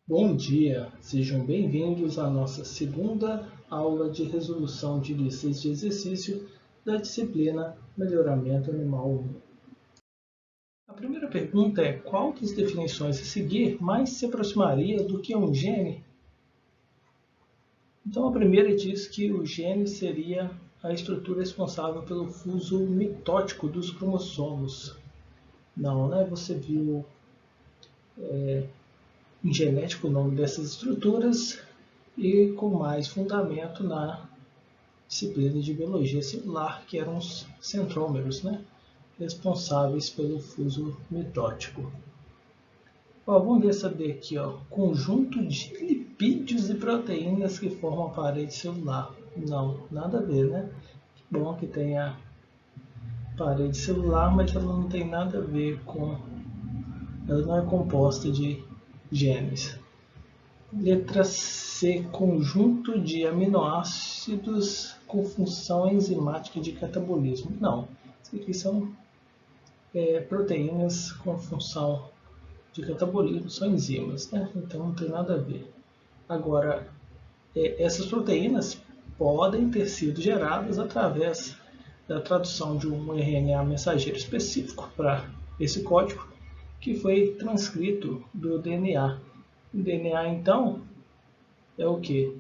Bom dia, sejam bem-vindos à nossa segunda aula de resolução de listas de exercício da disciplina Melhoramento Animal 1. A primeira pergunta é: qual das definições a seguir mais se aproximaria do que um gene? Então, a primeira diz que o gene seria a estrutura responsável pelo fuso mitótico dos cromossomos. Não, né? Você viu em genética o nome dessas estruturas e com mais fundamento na disciplina de biologia celular, que eram os centrômeros, né? Responsáveis pelo fuso mitótico. Vamos ver saber aqui, conjunto de lipídios e proteínas que formam a parede celular. Não, nada a ver, né? Bom que tem a parede celular, mas ela não tem nada a ver com... Ela não é composta de genes. Letra C. Conjunto de aminoácidos com função enzimática de catabolismo. Não, isso aqui são proteínas com função de catabolismo, são enzimas, né? Então não tem nada a ver. Agora, essas proteínas podem ter sido geradas através da tradução de um RNA mensageiro específico para esse código, que foi transcrito do DNA. O DNA, então, é o que?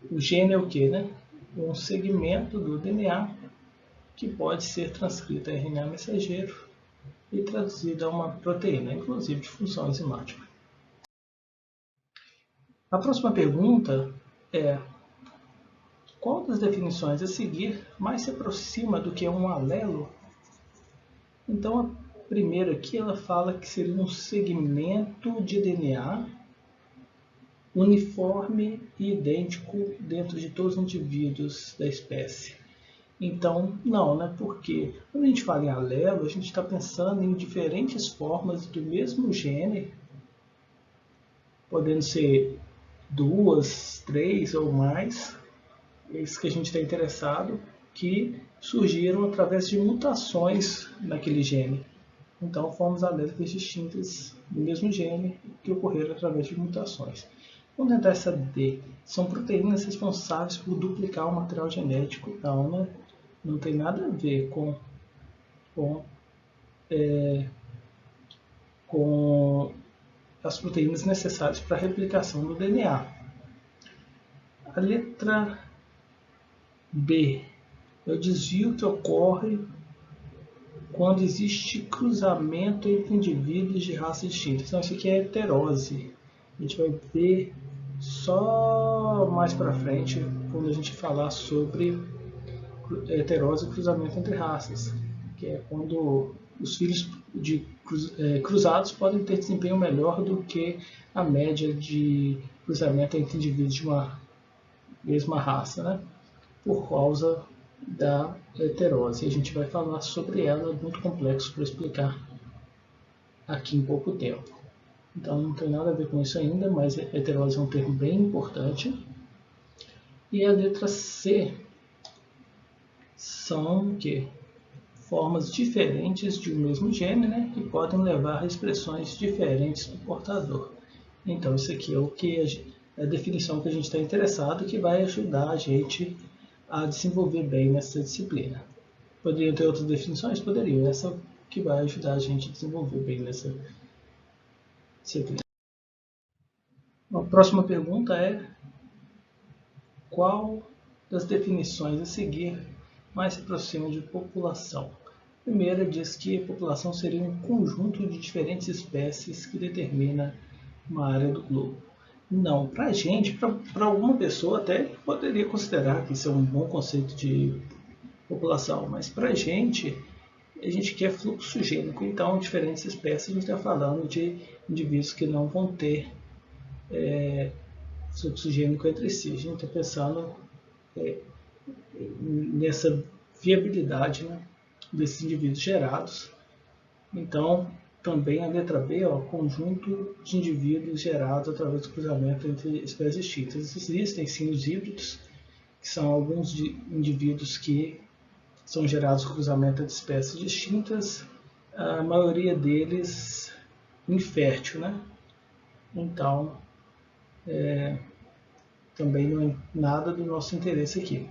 O gene é o que, né? Um segmento do DNA que pode ser transcrito a RNA mensageiro e traduzido a uma proteína, inclusive de função enzimática. A próxima pergunta é: qual das definições a seguir mais se aproxima do que um alelo? Então, a primeira aqui ela fala que seria um segmento de DNA uniforme e idêntico dentro de todos os indivíduos da espécie. Então, não, né? Porque quando a gente fala em alelo, a gente está pensando em diferentes formas do mesmo gene, podendo ser 2, 3 ou mais, esses que a gente está interessado, que surgiram através de mutações naquele gene. Então, formas alélicas distintas do mesmo gene que ocorreram através de mutações. Vamos tentar essa D. São proteínas responsáveis por duplicar o material genético. Não, né? Não tem nada a ver com as proteínas necessárias para a replicação do DNA. A letra B é o desvio que ocorre quando existe cruzamento entre indivíduos de raças distintas. Então, isso aqui é heterose. A gente vai ver só mais para frente, quando a gente falar sobre heterose e cruzamento entre raças, que é quando os filhos de cruzados podem ter desempenho melhor do que a média de cruzamento entre indivíduos de uma mesma raça, né? Por causa da heterose. A gente vai falar sobre ela, muito complexo para explicar aqui em pouco tempo. Então não tem nada a ver com isso ainda, mas heterose é um termo bem importante. E a letra C são que formas diferentes de um mesmo gene, né, que podem levar a expressões diferentes do portador. Então isso aqui é o que é a definição que a gente está interessado, que vai ajudar a gente a desenvolver bem nessa disciplina. Poderiam ter outras definições? Poderiam. Essa que vai ajudar a gente a desenvolver bem nessa disciplina. A próxima pergunta é: qual das definições a seguir mais se aproxima de população? A primeira diz que a população seria um conjunto de diferentes espécies que determina uma área do globo. Não, para a gente, para alguma pessoa até poderia considerar que isso é um bom conceito de população, mas para a gente quer fluxo gênico, então diferentes espécies, a gente está falando de indivíduos que não vão ter fluxo gênico entre si. A gente está pensando nessa viabilidade, né, desses indivíduos gerados. Então, também a letra B, conjunto de indivíduos gerados através do cruzamento entre espécies distintas. Existem sim os híbridos, que são alguns indivíduos que são gerados com cruzamento entre espécies distintas. A maioria deles infértil, né? Então, também não é nada do nosso interesse aqui.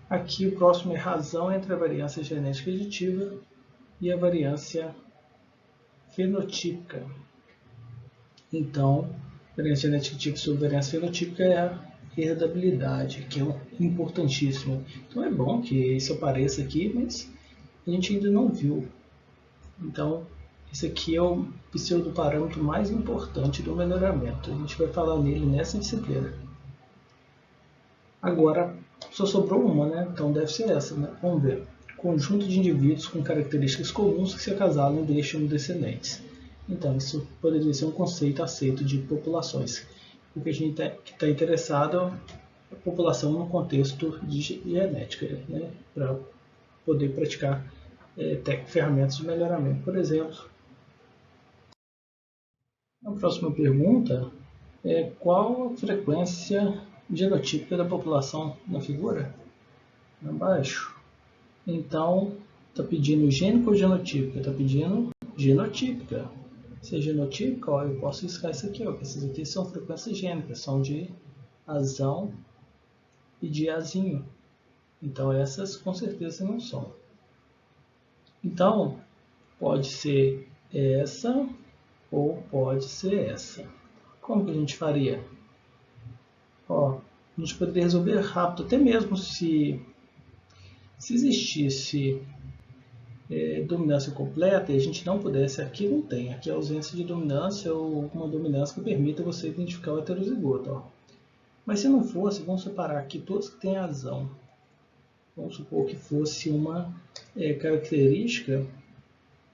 Aqui o próximo é razão entre a variância genética aditiva e a variância fenotípica. Então, variância genética aditiva sobre variância fenotípica é a herdabilidade, que é importantíssimo. Então é bom que isso apareça aqui, mas a gente ainda não viu. Então, esse aqui é o pseudoparâmetro mais importante do melhoramento. A gente vai falar nele nessa disciplina. Agora, só sobrou uma, né? Então deve ser essa, né? Vamos ver. Conjunto de indivíduos com características comuns que se acasalam e deixam descendentes. Então, isso poderia ser um conceito aceito de populações. O que a gente está interessado é a população no contexto de genética, né? Para poder praticar ferramentas de melhoramento, por exemplo. A próxima pergunta é qual a frequência genotípica da população na figura? Abaixo. Então, está pedindo gênica ou genotípica? Está pedindo genotípica. Se é genotípica, ó, eu posso riscar isso aqui, ó, que essas aqui são frequências gênicas, são de azão e de azinho. Então, essas com certeza não são. Então, pode ser essa ou pode ser essa. Como que a gente faria? Ó, a gente poderia resolver rápido, até mesmo se existisse dominância completa e a gente não pudesse, aqui não tem, aqui é ausência de dominância ou uma dominância que permita você identificar o heterozigoto. Ó. Mas se não fosse, vamos separar aqui todos que têm azão. Vamos supor que fosse uma característica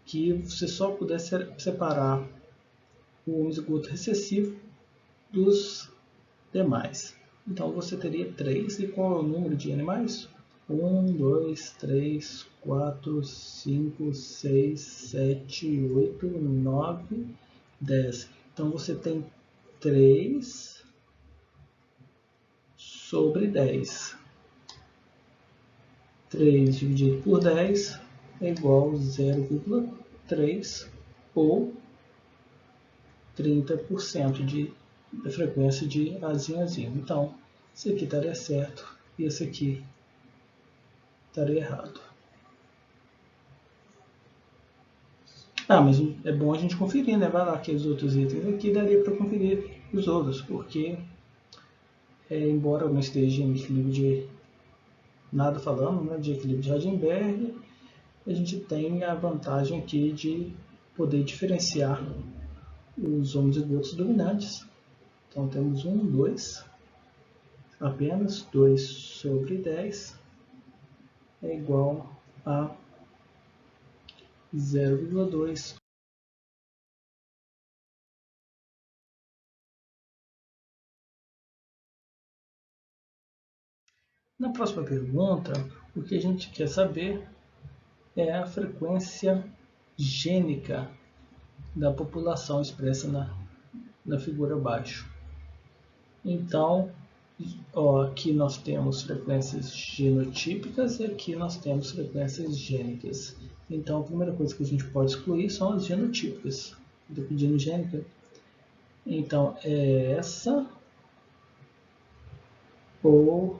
que você só pudesse separar o homozigoto recessivo dos demais. Então você teria 3, e qual é o número de animais? 1, 2, 3, 4, 5, 6, 7, 8, 9, 10. Então você tem 3 sobre 10. 3 dividido por 10 é igual a 0,3 ou 30% da frequência de azinho. Então, esse aqui estaria certo e esse aqui estaria errado. Mas é bom a gente conferir, né? Vai lá que os outros itens aqui daria para conferir os outros, porque embora eu não esteja em equilíbrio de nada falando, né, de equilíbrio de Heisenberg, a gente tem a vantagem aqui de poder diferenciar os homozigotos dominantes. Então temos 1, 2, apenas 2 sobre 10 é igual a 0,2. Na próxima pergunta, o que a gente quer saber é a frequência gênica da população expressa na figura abaixo. Então, aqui nós temos frequências genotípicas e aqui nós temos frequências gênicas. Então, a primeira coisa que a gente pode excluir são as genotípicas. Estou pedindo gênica. Então, é essa ou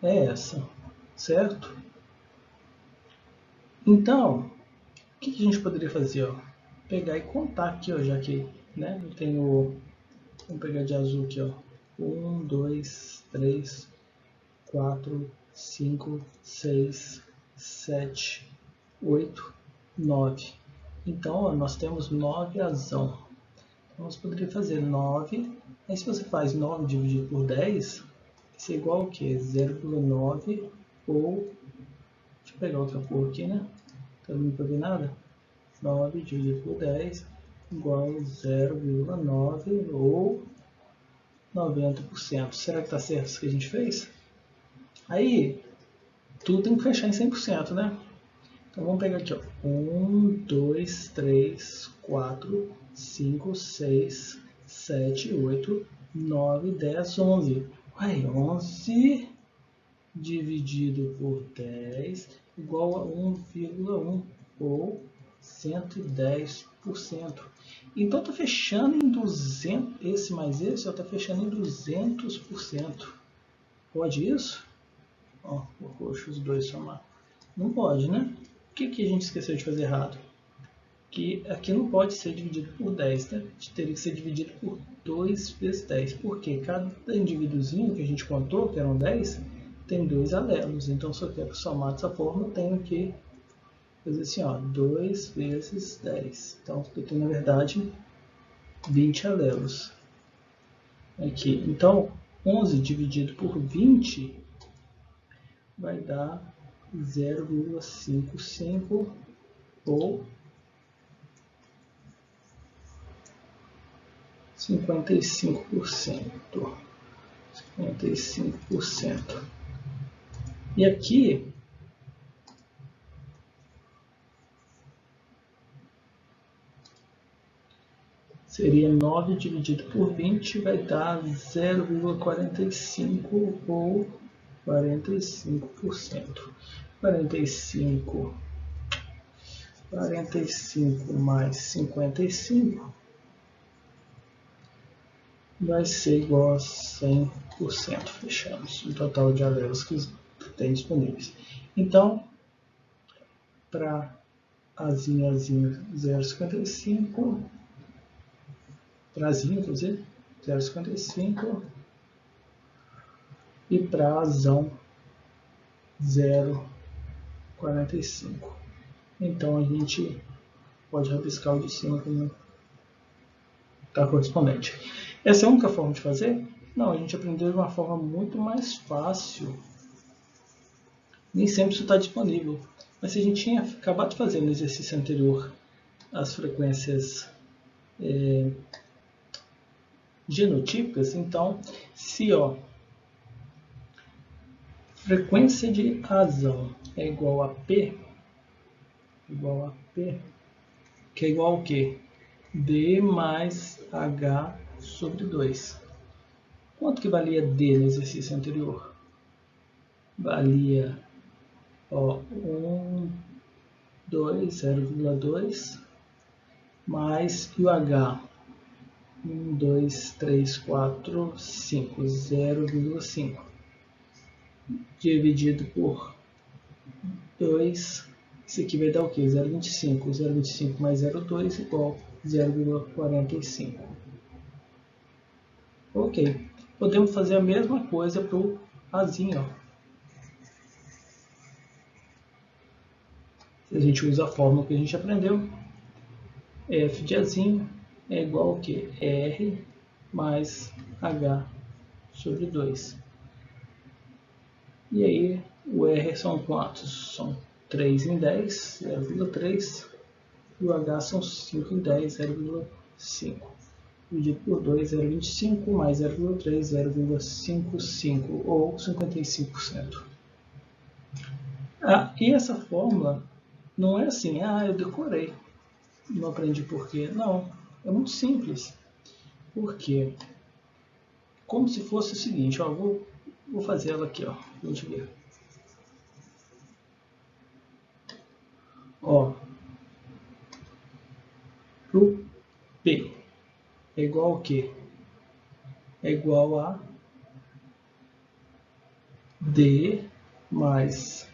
é essa, certo? Então, o que a gente poderia fazer? Ó? Pegar e contar aqui, ó, já que eu tenho... Vamos pegar de azul aqui, ó. 1, 2, 3, 4, 5, 6, 7, 8, 9. Então, ó, nós temos 9 azão. Então, nós poderíamos fazer 9. Aí, se você faz 9 dividido por 10, isso é igual ao quê? 0,9 ou... Deixa eu pegar outra cor aqui, né? Tá não para ver nada? 9 dividido por 10 igual a 0,9 ou 90%. Será que está certo isso que a gente fez? Aí, tudo tem que fechar em 100%, né? Então, vamos pegar aqui, ó. 1, 2, 3, 4, 5, 6, 7, 8, 9, 10, 11. Uai, 11 dividido por 10 igual a 1,1 ou 110%. Então está fechando em 200, esse mais esse está fechando em 200%. Pode isso? Ó, poxa, os dois somar. Não pode, né? O que a gente esqueceu de fazer errado? Que aqui não pode ser dividido por 10, né? Teria que ser dividido por 2 vezes 10. Porque cada indivíduozinho que a gente contou, que eram 10, tem 2 alelos. Então, se eu quero somar dessa forma, eu tenho que fazer assim, ó, 2 vezes 10. Então, eu tenho, na verdade, 20 alelos. Aqui. Então, 11 dividido por 20 vai dar 0,55 ou 55%. 55%. E aqui seria 9 dividido por 20 vai dar 0,45 ou 45%. 45 mais 55 vai ser igual a 100%. Fechamos o total de alelos que tem disponíveis. Então, para azinho 0,55, para azinho, quer dizer, 0,55 e para azão 0,45. Então a gente pode rabiscar o de cima como está correspondente. Essa é a única forma de fazer? Não, a gente aprendeu de uma forma muito mais fácil. Nem sempre isso está disponível. Mas se a gente tinha acabado de fazer no exercício anterior as frequências genotípicas, então se frequência de azão é igual a P, que é igual ao quê? D mais H sobre 2. Quanto que valia D no exercício anterior? Valia 1, 2, 0,2 mais e o H 1, 2, 3, 4, 5, 0,5 dividido por 2, isso aqui vai dar o quê? 0,25. 0,25 mais 0,2 igual 0,45. Ok. Podemos fazer a mesma coisa para o Azinho. A gente usa a fórmula que a gente aprendeu. F de Azinho é igual ao quê? R mais H sobre 2. E aí, o R são quantos? São 3 em 10, 0,3. E o H são 5 em 10, 0,5. Dividido por 2, 0,25, mais 0,3, 0,55, ou 55%. E essa fórmula não é assim, eu decorei, não aprendi por quê. Não, é muito simples. Por quê? Como se fosse o seguinte, vou fazer ela aqui, pra gente ver. Pro P é igual ao quê? É igual a D mais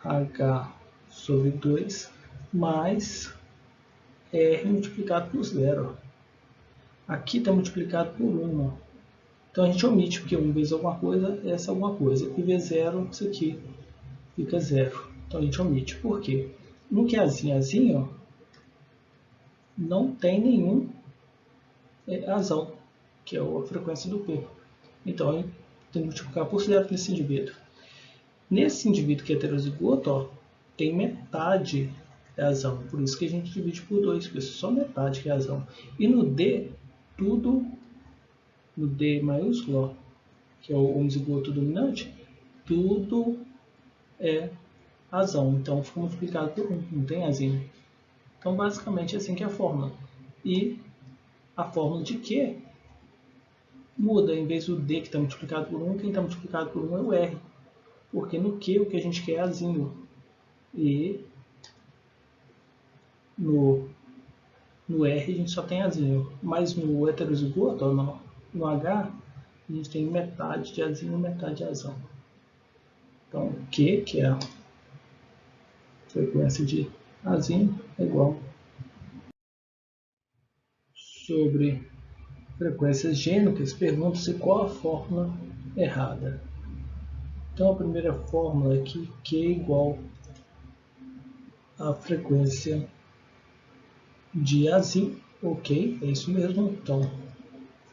H sobre 2 mais R multiplicado por 0. Aqui está multiplicado por 1. Então a gente omite, porque 1 vezes alguma coisa, essa é alguma coisa. E vezes 0, isso aqui fica 0. Então a gente omite. Por quê? No que é azinho, não tem nenhum azão, que é a frequência do P. Então a gente tem que multiplicar por 0 nesse indivíduo. Nesse indivíduo que é heterozigoto, tem metade é azão. Por isso que a gente divide por 2, porque só metade que é azão. E no D, tudo no D maiúsculo, que é o homozigoto dominante, tudo é azão. Então fica multiplicado por 1, não tem azinho. Então basicamente é assim que é a fórmula. E a fórmula de Q muda. Em vez do D que está multiplicado por 1, quem está multiplicado por 1 é o R. Porque no Q o que a gente quer é azinho. E no R a gente só tem Azinho, mas no heterozigoto, no H, a gente tem metade de Azinho e metade de Azão. Então, Q, que é a frequência de Azinho, é igual sobre frequências gênicas, pergunta-se qual a fórmula errada. Então, a primeira fórmula aqui, Q é igual a frequência de Azinho, ok, é isso mesmo. Então,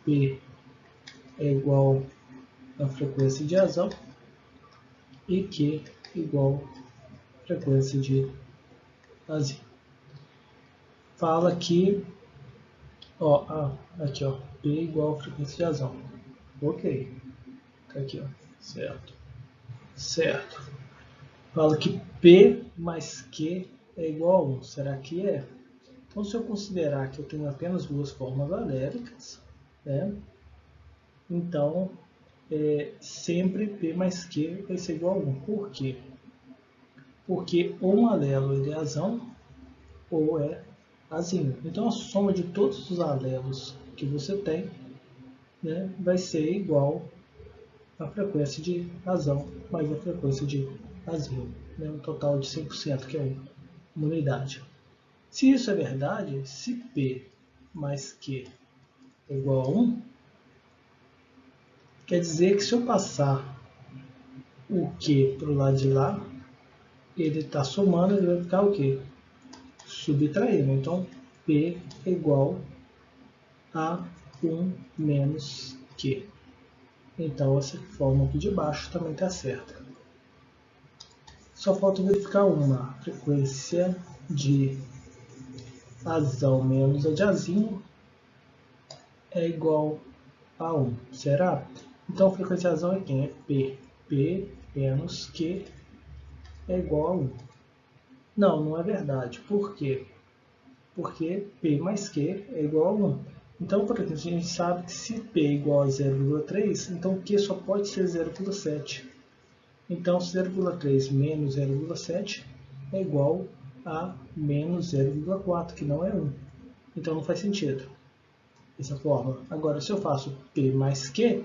P é igual a frequência de Azão e Q igual a frequência de Azinho. Fala que, ó, aqui, ó, P igual a frequência de Azão. Ok, tá aqui, ó, certo. Certo. Fala que P mais Q é igual a 1. Será que é? Então, se eu considerar que eu tenho apenas duas formas aléricas, né? Então, sempre P mais Q vai ser igual a 1. Por quê? Porque ou um alelo ele é azão ou é azinho. Então, a soma de todos os alelos que você tem, né, vai ser igual à frequência de azão mais a frequência de azinho, né, um total de 100%, que é uma unidade. Se isso é verdade, se P mais Q é igual a 1, quer dizer que se eu passar o Q para o lado de lá, ele está somando, ele vai ficar o quê? Subtraindo. Então, P é igual a 1 menos Q. Então, essa fórmula aqui de baixo também está certa. Só falta verificar uma. Frequência de azão menos a de azinho é igual a 1. Será? Então, a frequência de azão é quem? É P. P menos Q é igual a 1. Não, não é verdade. Por quê? Porque P mais Q é igual a 1. Então, por exemplo, a gente sabe que se P é igual a 0,3, então Q só pode ser 0,7. Então, 0,3 menos 0,7 é igual a menos 0,4, que não é 1. Então, não faz sentido essa fórmula. Agora, se eu faço P mais Q,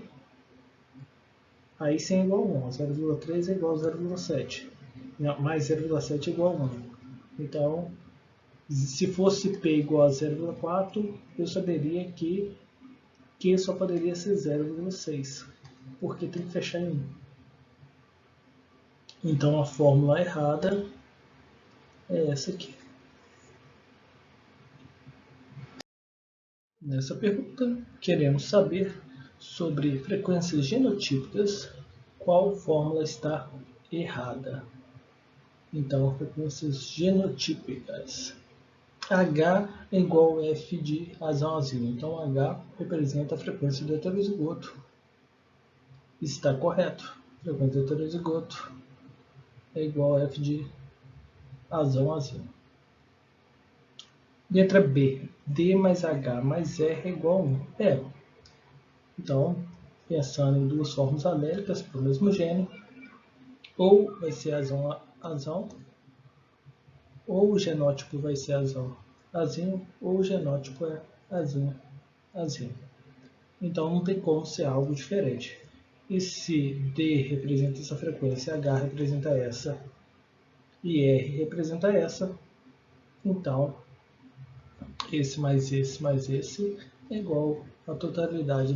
aí sim é igual a 1. 0,3 é igual a 0,7. Mais 0,7 é igual a 1. Então, se fosse P igual a 0,4, eu saberia que Q só poderia ser 0,6, porque tem que fechar em 1. Então, a fórmula errada é essa aqui. Nessa pergunta, queremos saber sobre frequências genotípicas, qual fórmula está errada. Então, frequências genotípicas. H é igual a F de azão azinho. Então, H representa a frequência do heterozigoto. Está correto. A frequência do heterozigoto é igual a F de azão azinho. Letra B. D mais H mais R é igual a 1. Então, pensando em duas formas aléricas para o mesmo gene, ou vai ser azão, ou o genótipo vai ser azinho, ou o genótipo é azinho. Então, não tem como ser algo diferente. E se D representa essa frequência, H representa essa e R representa essa, então esse mais esse mais esse é igual à totalidade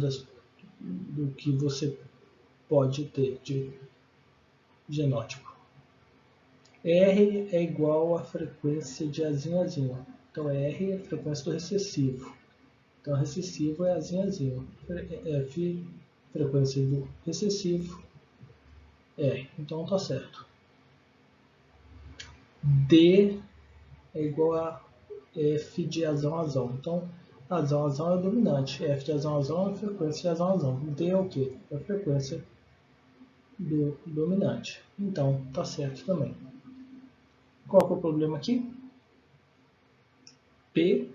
do que você pode ter de genótipo. R é igual à frequência de azinho. Então, R é a frequência do recessivo. Então, recessivo é azinho. F, frequência do recessivo, R. Então, está certo. D é igual a F de azão. Então, azão é o dominante. F de azão é a frequência de azão. D é o quê? É a frequência do dominante. Então, está certo também. Qual que é o problema aqui? P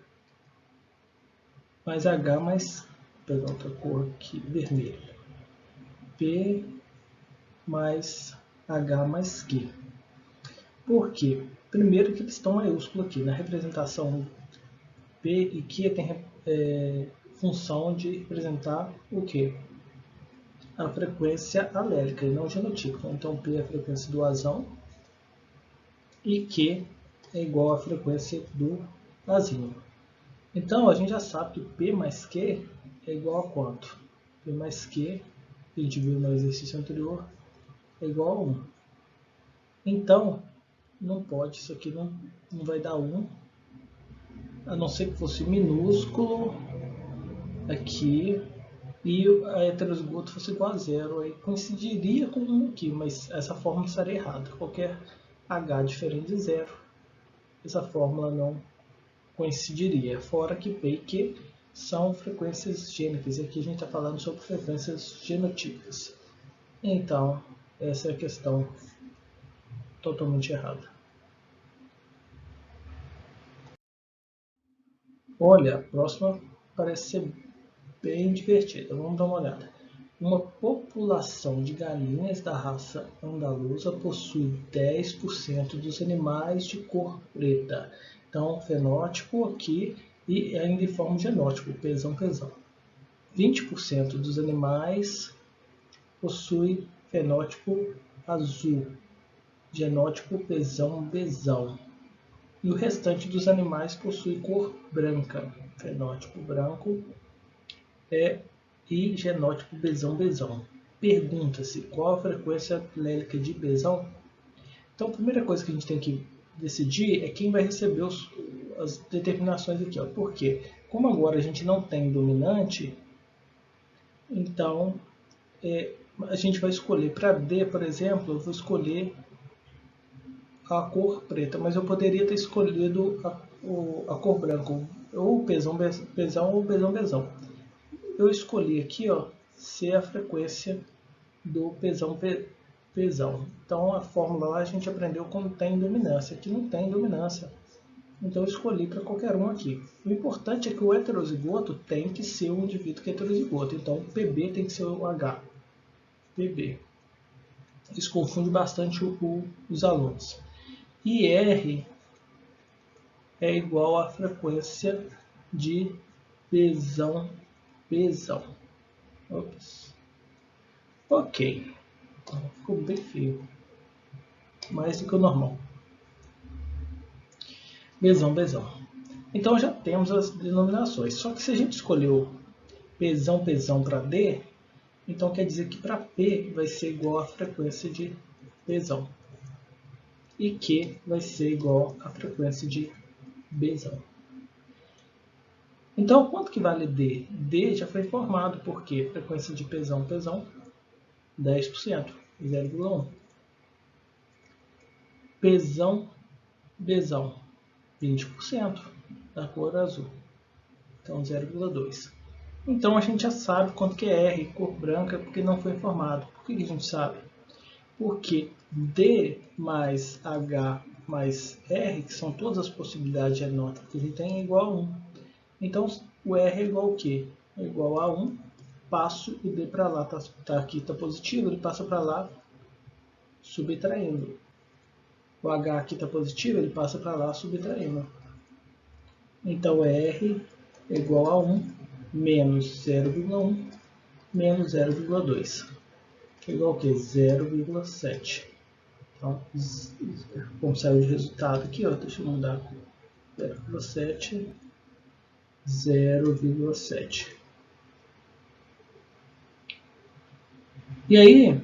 mais H mais... Vou pegar outra cor aqui, vermelho. P mais H mais Q. Por quê? Primeiro que eles estão maiúsculos aqui. Na representação P e Q tem função de representar o quê? A frequência alélica e não genotípica. Então P é a frequência do azão e Q é igual à frequência do azinho. Então a gente já sabe que P mais Q é igual a quanto? P mais Q, que a gente viu no exercício anterior, é igual a 1. Então, não pode, isso aqui não vai dar 1, a não ser que fosse minúsculo aqui e a heterozigoto fosse igual a 0, aí coincidiria com 1 aqui, mas essa fórmula estaria errada. Qualquer H diferente de 0, essa fórmula não coincidiria, fora que P e Q são frequências gênicas, e aqui a gente está falando sobre frequências genotípicas. Então, essa é a questão totalmente errada. Olha, a próxima parece ser bem divertida. Vamos dar uma olhada. Uma população de galinhas da raça andaluza possui 10% dos animais de cor preta. Então, fenótipo aqui e ainda em forma de genótipo, pesão. 20% dos animais possui fenótipo azul, genótipo pesão. E o restante dos animais possui cor branca, fenótipo branco e genótipo besão. Pergunta-se qual a frequência alélica de besão. Então, a primeira coisa que a gente tem que decidir é quem vai receber as determinações aqui. Ó. Por quê? Como agora a gente não tem dominante, então a gente vai escolher para D, por exemplo, eu vou escolher a cor preta, mas eu poderia ter escolhido a cor branca, ou pesão ou besão. Eu escolhi aqui, ó, ser a frequência do pesão. Então a fórmula lá a gente aprendeu quando tem dominância. Aqui não tem dominância, então eu escolhi para qualquer um aqui. O importante é que o heterozigoto tem que ser o indivíduo que é heterozigoto, então o PB tem que ser o H. PB. Isso confunde bastante os alunos. E R é igual à frequência de pesão. Ops. Ok. Ficou bem feio. Mais do que o normal. Besão. Então já temos as denominações. Só que se a gente escolheu pesão para D, então quer dizer que para P vai ser igual à frequência de pesão. E Q vai ser igual à frequência de besão. Então, quanto que vale D? D já foi informado, porque frequência de pesão, 10%, 0,1. Pesão, 20%, da cor azul, então 0,2. Então, a gente já sabe quanto que é R, cor branca, porque não foi informado. Por que a gente sabe? Porque D mais H mais R, que são todas as possibilidades de nota que a gente tem, é igual a 1. Então, o R é igual ao quê? É igual a 1, passo o D para lá, aqui está positivo, ele passa para lá, subtraindo. O H aqui está positivo, ele passa para lá, subtraindo. Então, R é igual a 1 menos 0,1 menos 0,2. Que é igual a quê? 0,7. Então, como saiu de resultado aqui, ó, deixa eu mudar 0,7. 0,7. E aí,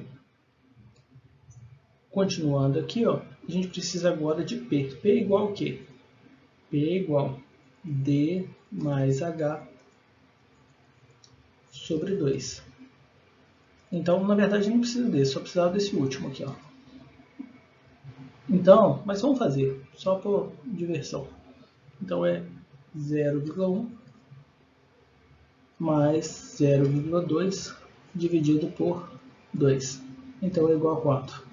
continuando aqui, ó, a gente precisa agora de P. P é igual a quê? P é igual a D mais H sobre 2. Então, na verdade, não precisa desse, só precisava desse último aqui, ó. Então, mas vamos fazer, só por diversão. Então, é 0,1 mais 0,2 dividido por 2. Então, é igual a quanto?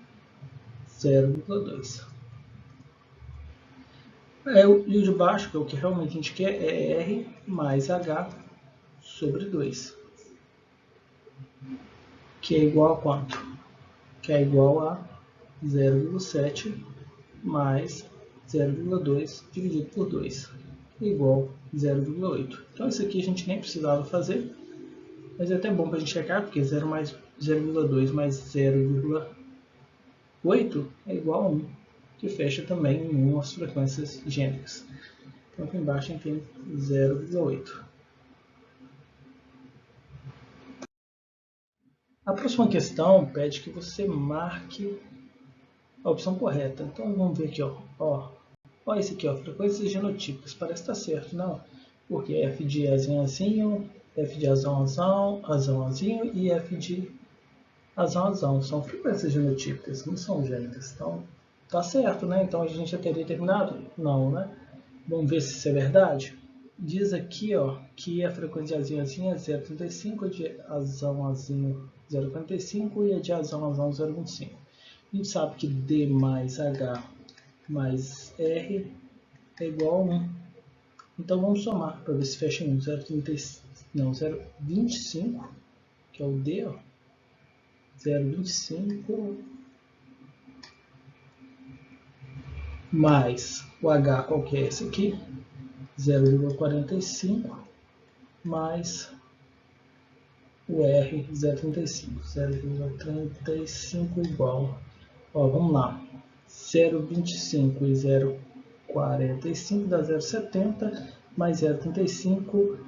0,2. E o de baixo, que é o que realmente a gente quer, é R mais H sobre 2. Que é igual a quanto? Que é igual a 0,7 mais 0,2 dividido por 2 igual a 0,8. Então isso aqui a gente nem precisava fazer, mas é até bom para a gente checar, porque 0,2 mais 0,8 é igual a 1, que fecha também em 1 as frequências gênicas. Então aqui embaixo a gente tem 0,8. A próxima questão pede que você marque a opção correta. Então vamos ver aqui, ó esse aqui, frequências genotípicas. Parece que está certo, não? Porque F de azinho, azinho, F de azão, azão, azão, azinho e F de azão, azão. São frequências genotípicas, não são gênicas. Então tá certo, né? Então a gente já teria terminado? Não, né? Vamos ver se isso é verdade. Diz aqui, que a frequência de azinho, azinho é 0,35, a de azão, azinho 0,45 e a de azão, azão 0,25. A gente sabe que D mais H mais R é igual a 1. Então vamos somar para ver se fecha em 1. 0,25, que é o D, 0,25 mais o H, qual que é esse aqui? 0,45 mais o R, 0,35. 0,35 igual, vamos lá, 0,25 e 0,45 dá 0,70, mais 0,35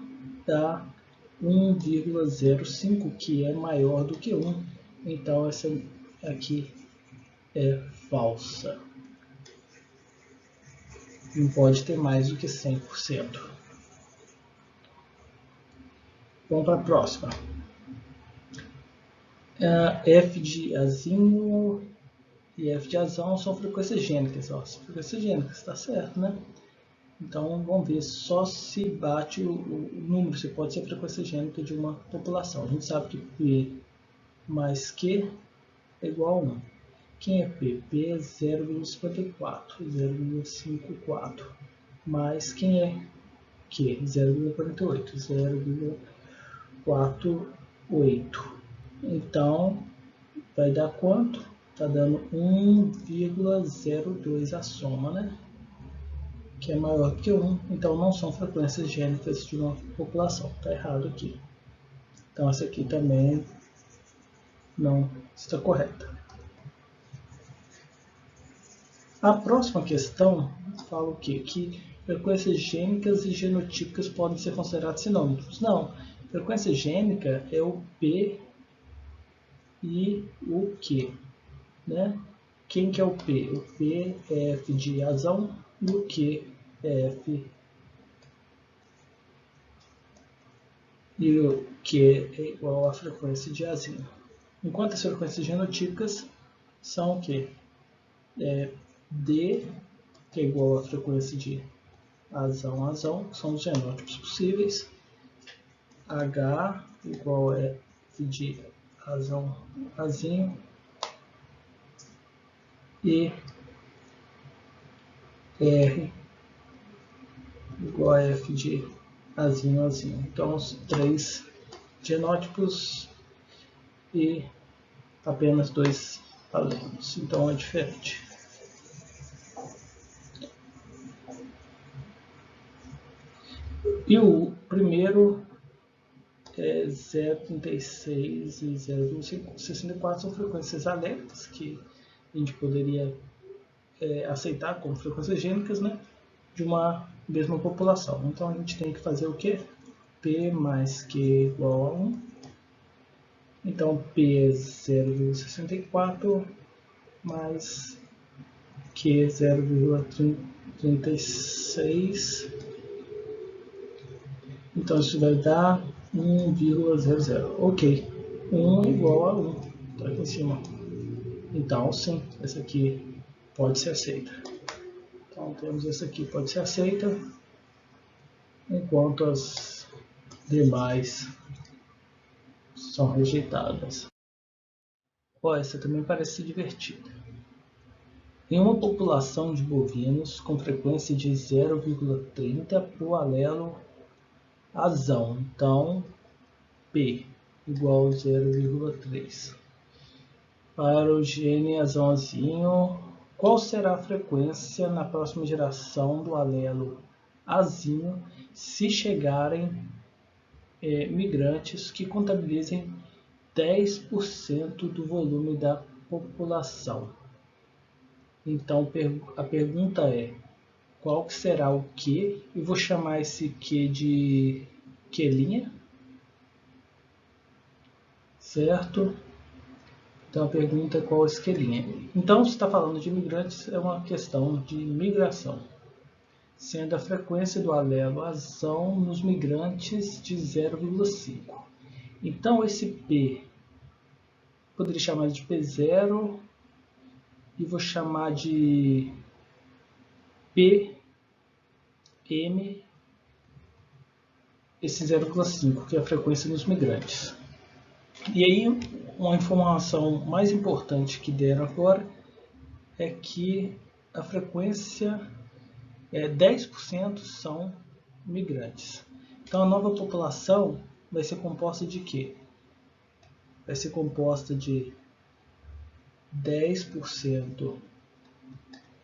dá 1,05, que é maior do que 1. Então essa aqui é falsa. Não pode ter mais do que 100%. Vamos para a próxima. F de azinho e F de azão são frequências gênicas. Frequências gênicas, está certo, né? Então vamos ver só se bate o número, se pode ser frequência gênica de uma população. A gente sabe que P mais Q é igual a 1. Quem é P? P é 0,54, 0,54. Mais quem é Q? 0,48, 0,48. Então, vai dar quanto? Está dando 1,02 a soma, né? Que é maior que 1. Então, não são frequências gênicas de uma população. Está errado aqui. Então, essa aqui também não está correta. A próxima questão fala o quê? Que frequências gênicas e genotípicas podem ser consideradas sinônimos. Não. Frequência gênica é o P e o Q, né? Quem que é o P? O P é F de azão e o Q é F. E o Q é igual à frequência de azinho. Enquanto as frequências genotípicas são o quê? D, que é igual à frequência de azão, azão, que são os genótipos possíveis. H igual a F de azão, azinho. E R igual a F de azinho, azinho. Então, os 3 genótipos e apenas 2 alelos. Então, é diferente. E o primeiro é 0,36 e 0,64 são frequências alélicas que a gente poderia aceitar como frequências gênicas, né, de uma mesma população. Então a gente tem que fazer o quê? P mais Q igual a 1. Então P é 0,64 mais Q 0,36. Então isso vai dar 1,00. Ok, 1 igual a 1. Está aqui em cima. Então sim, essa aqui pode ser aceita. Então temos essa aqui pode ser aceita, enquanto as demais são rejeitadas. Essa também parece divertida. Em uma população de bovinos com frequência de 0,30 para o alelo azão, então P igual a 0,3. Para o gene azãozinho, qual será a frequência na próxima geração do alelo Azinho se chegarem migrantes que contabilizem 10% do volume da população. Então a pergunta é, qual que será o Q? Eu vou chamar esse Q de Q', certo? Então a pergunta é qual esse Q'. Então, se está falando de imigrantes, é uma questão de migração, sendo a frequência do alelo azão nos migrantes de 0,5. Então esse P, poderia chamar de P0 e vou chamar de PM, esse 0,5, que é a frequência nos migrantes. E aí, uma informação mais importante que deram agora é que a frequência 10% são migrantes. Então a nova população vai ser composta de quê? Vai ser composta de 10%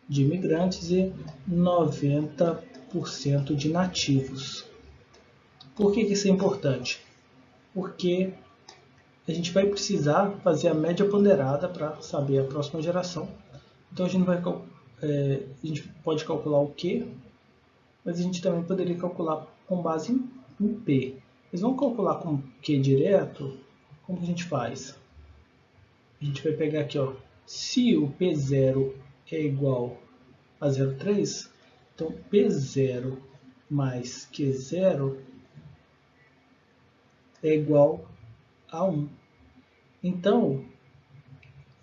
de imigrantes e 90% de nativos. Por que isso é importante? Porque a gente vai precisar fazer a média ponderada para saber a próxima geração. Então a gente pode calcular o Q, mas a gente também poderia calcular com base em P. Mas vamos calcular com Q direto? Como que a gente faz? A gente vai pegar aqui, ó, se o P0 é igual a 0,3, então P0 mais Q0 é igual a 1. Então,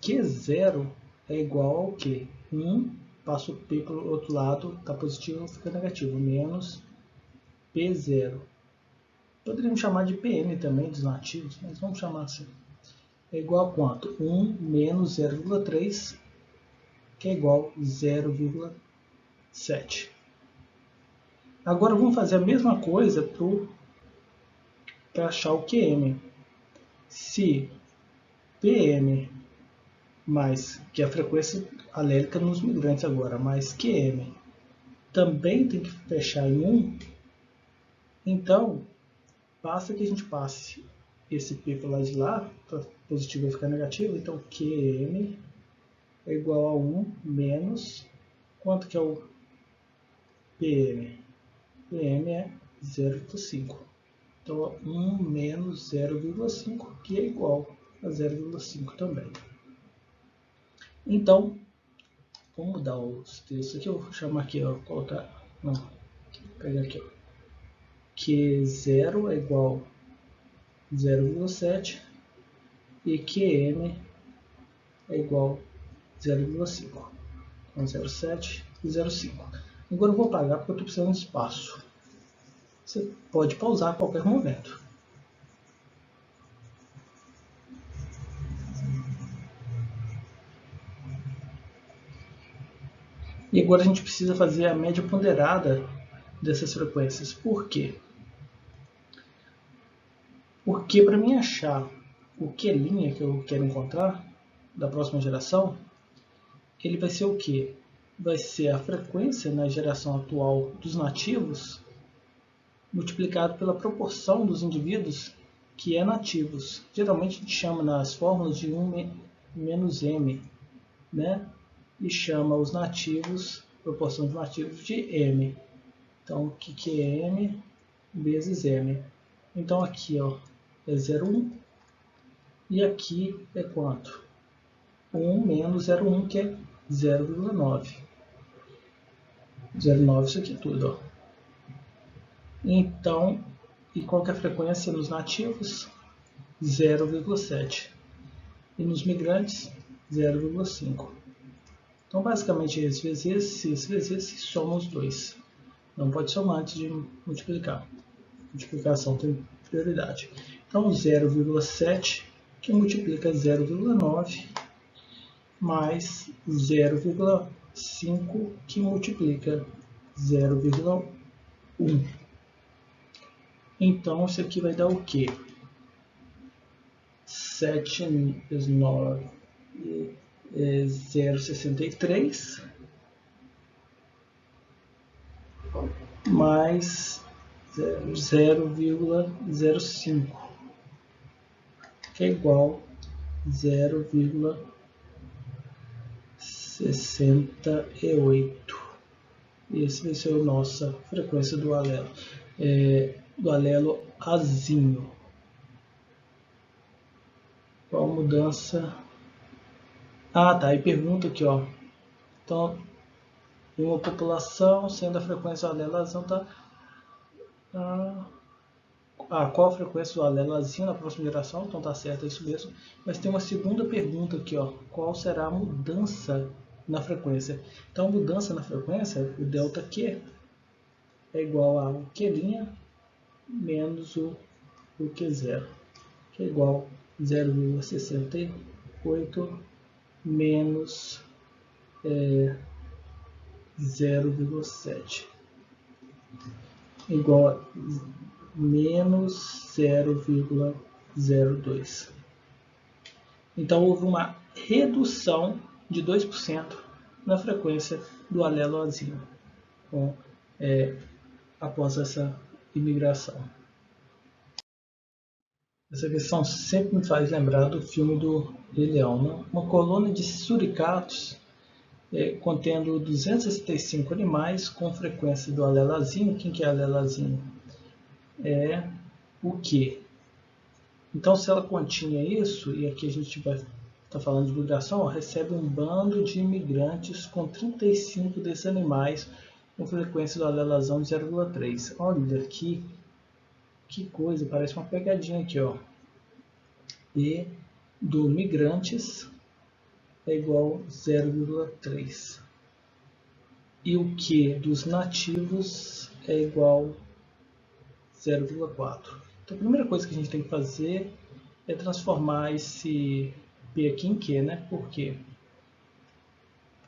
Q0 é igual ao quê? 1, passo o P para o outro lado, está positivo, fica negativo, menos P0. Poderíamos chamar de PN também, dos nativos, mas vamos chamar assim. É igual a quanto? 1 menos 0,3, que é igual a 0,7. Agora vamos fazer a mesma coisa para achar o QM. Se PM mais, que é a frequência alélica nos migrantes agora, mais QM também tem que fechar em 1, então basta que a gente passe esse P para o lado de lá, para positivo vai ficar negativo, então QM é igual a 1 menos, quanto que é o PM? PM é 0,5. Então 1 menos 0,5, que é igual a 0,5 também. Então, vamos mudar os textos aqui, eu vou chamar aqui, ó, colocar, não, vou pegar aqui, ó, Q0 é igual a 0,7 e QM é igual a 0,5. Então 0,7 e 0,5. Agora eu vou apagar porque eu estou precisando de espaço. Você pode pausar a qualquer momento. E agora a gente precisa fazer a média ponderada dessas frequências. Por quê? Porque para mim achar o Q' que eu quero encontrar da próxima geração, ele vai ser o quê? Vai ser a frequência na geração atual dos nativos multiplicado pela proporção dos indivíduos que é nativos. Geralmente a gente chama nas fórmulas de 1 menos M, né? E chama os nativos, proporção de nativos, de M. Então, o que é M vezes M? Então, aqui ó, é 0,1 e aqui é quanto? 1 menos 0,1, que é 0,9. 0,9 isso aqui tudo, ó. Então, e qual que é a frequência nos nativos? 0,7. E nos migrantes, 0,5. Então, basicamente, esse vezes esse soma os dois. Não pode somar antes de multiplicar. Multiplicação tem prioridade. Então, 0,7 que multiplica 0,9 mais 0,5 que multiplica 0,1. Então, isso aqui vai dar o quê? 7 vezes 9 0,63 mais 0,05, que é igual a 0,68. Esse vai ser a nossa frequência do alelo azinho. Qual mudança? Ah, tá. E pergunta aqui, ó. Então, em uma população, sendo a frequência do alelo azinho, tá? Qual a frequência do alelo azinho na próxima geração? Então tá certo, é isso mesmo. Mas tem uma segunda pergunta aqui, ó. Qual será a mudança na frequência? Então, a mudança na frequência, o delta Q é igual a o Q' menos o Q0, que é igual a 0,68 menos 0,7, igual a menos 0,02. Então, houve uma redução de 2% na frequência do alelo azinho após essa imigração. Essa questão sempre me faz lembrar do filme do Rei Leão, né? Uma colônia de suricatos contendo 265 animais com frequência do alelo azinho. Quem que é alelo azinho? É o Q. Então, se ela continha isso, e aqui a gente vai estar falando de migração, recebe um bando de imigrantes com 35 desses animais com frequência do alelo azinho de 0,3. Olha aqui, que coisa, parece uma pegadinha aqui, ó. E do migrantes é igual a 0,3. E o Q dos nativos é igual a 0,4. Então a primeira coisa que a gente tem que fazer é transformar esse P aqui em Q, né? Por quê?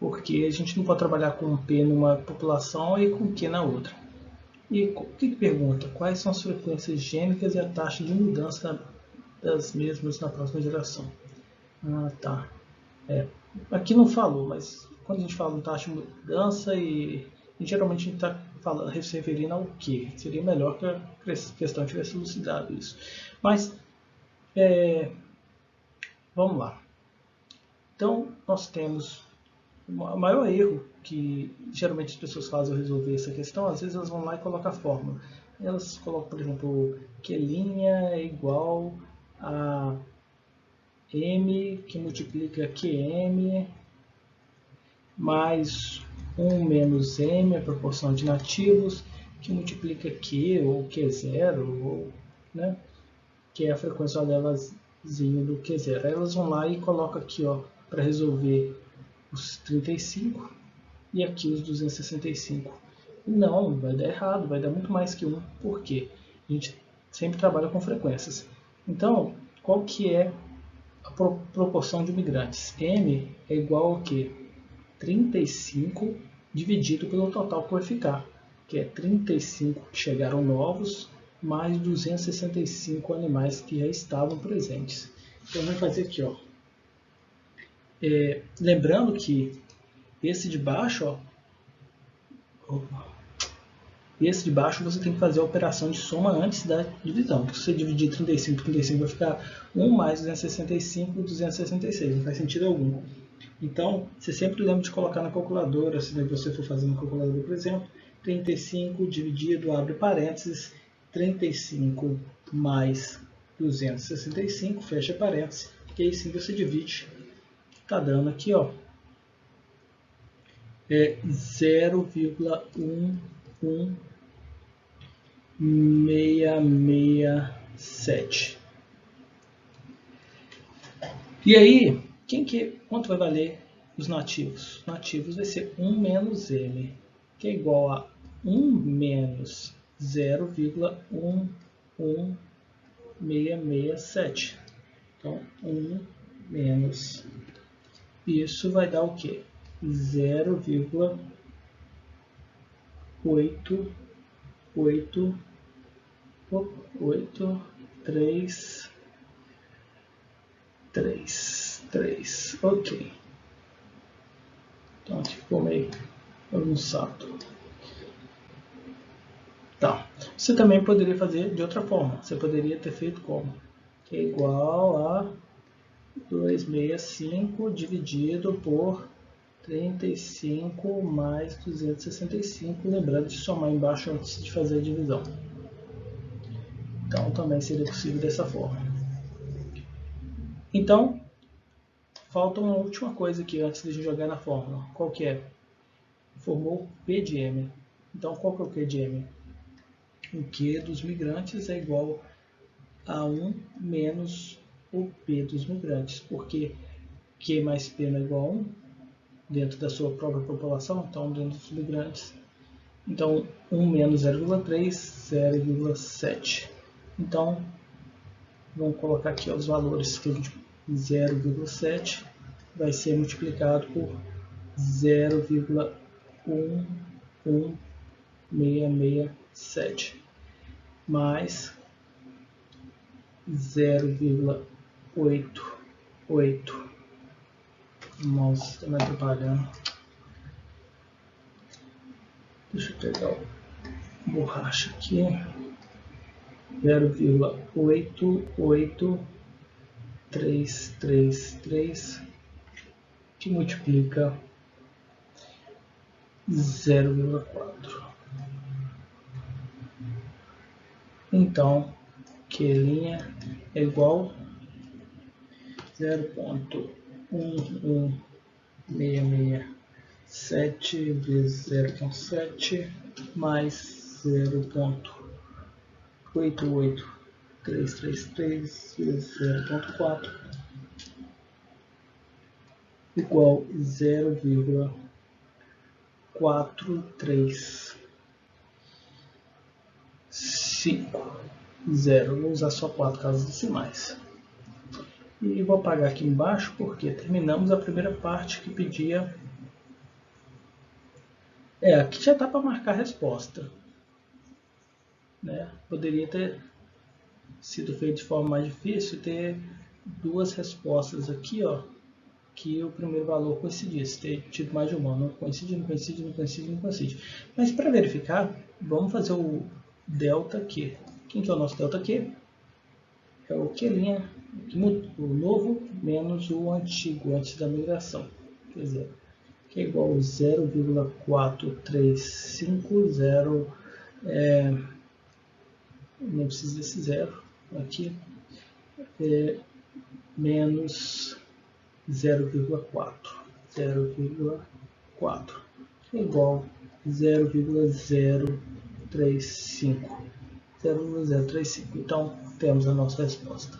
Porque a gente não pode trabalhar com P numa população e com Q na outra. E o que pergunta? Quais são as frequências gênicas e a taxa de mudança das mesmas na próxima geração? Ah, tá. Aqui não falou, mas quando a gente fala em taxa de mudança e geralmente a gente está se referindo ao que? Seria melhor que a questão tivesse elucidado isso. Mas, vamos lá. Então, nós temos o maior erro que geralmente as pessoas fazem ao resolver essa questão, às vezes elas vão lá e colocam a fórmula. Elas colocam, por exemplo, Q' é igual a M que multiplica QM mais 1 menos M, a proporção de nativos, que multiplica Q ou Q0, ou, né, que é a frequência do alelozinho do Q0. Aí elas vão lá e colocam aqui, para resolver os 35 e aqui os 265. Não, vai dar errado, vai dar muito mais que 1. Por quê? A gente sempre trabalha com frequências. Então, qual que é a proporção de migrantes? M é igual ao quê? 35 dividido pelo total que vai ficar, que é 35 que chegaram novos, mais 265 animais que já estavam presentes. Então, vamos fazer aqui, ó. Lembrando que esse de baixo, esse de baixo você tem que fazer a operação de soma antes da divisão. Se você dividir 35 por 35 vai ficar 1 mais 265, 266. Não faz sentido algum. Então, você sempre lembra de colocar na calculadora, se você for fazer na calculadora, por exemplo, 35 dividido, abre parênteses, 35 mais 265, fecha parênteses, e aí sim você divide. Está dando aqui, ó, 0,11667. E aí, quanto vai valer os nativos? Nativos vai ser 1 menos M, que é igual a 1 menos 0,11667. Então, 1 menos isso vai dar o quê? 0,883. Ok. Então aqui ficou meio bagunçado. Tá. Você também poderia fazer de outra forma. Você poderia ter feito como? Que é igual a 265 dividido por 35 mais 265. Lembrando de somar embaixo antes de fazer a divisão. Então também seria possível dessa forma. Então, falta uma última coisa aqui antes de a gente jogar na fórmula. Qual que é? Formou P de M. Então qual que é o Q de M? O Q dos migrantes é igual a 1 menos o P dos migrantes, porque Q mais P não é igual a 1 dentro da sua própria população, então dentro dos migrantes. Então 1 menos 0,3, 0,7. Então vamos colocar aqui os valores que 0,7 vai ser multiplicado por 0,11667 mais 0,88. O mouse está me atrapalhando. Deixa eu pegar o borracha aqui. 0,88333 que multiplica 0,4. Então, Q' é igual a 0,11667 vezes 0,7 mais 0,88333 vezes 0,4 igual a 0,435. Vou usar só 4 casas decimais. E vou apagar aqui embaixo porque terminamos a primeira parte que pedia. Aqui já dá para marcar a resposta. Né? Poderia ter sido feito de forma mais difícil, ter duas respostas aqui, ó, que o primeiro valor coincidisse, ter tido mais de uma, não coincide, não coincide, não coincide, não coincide. Mas para verificar, vamos fazer o delta Q. Quem que é o nosso delta Q? É o Q', o novo menos o antigo, antes da migração. Quer dizer, que é igual a 0,4350, não precisa desse zero aqui, menos 0,4, que é igual a 0,035. Então, temos a nossa resposta.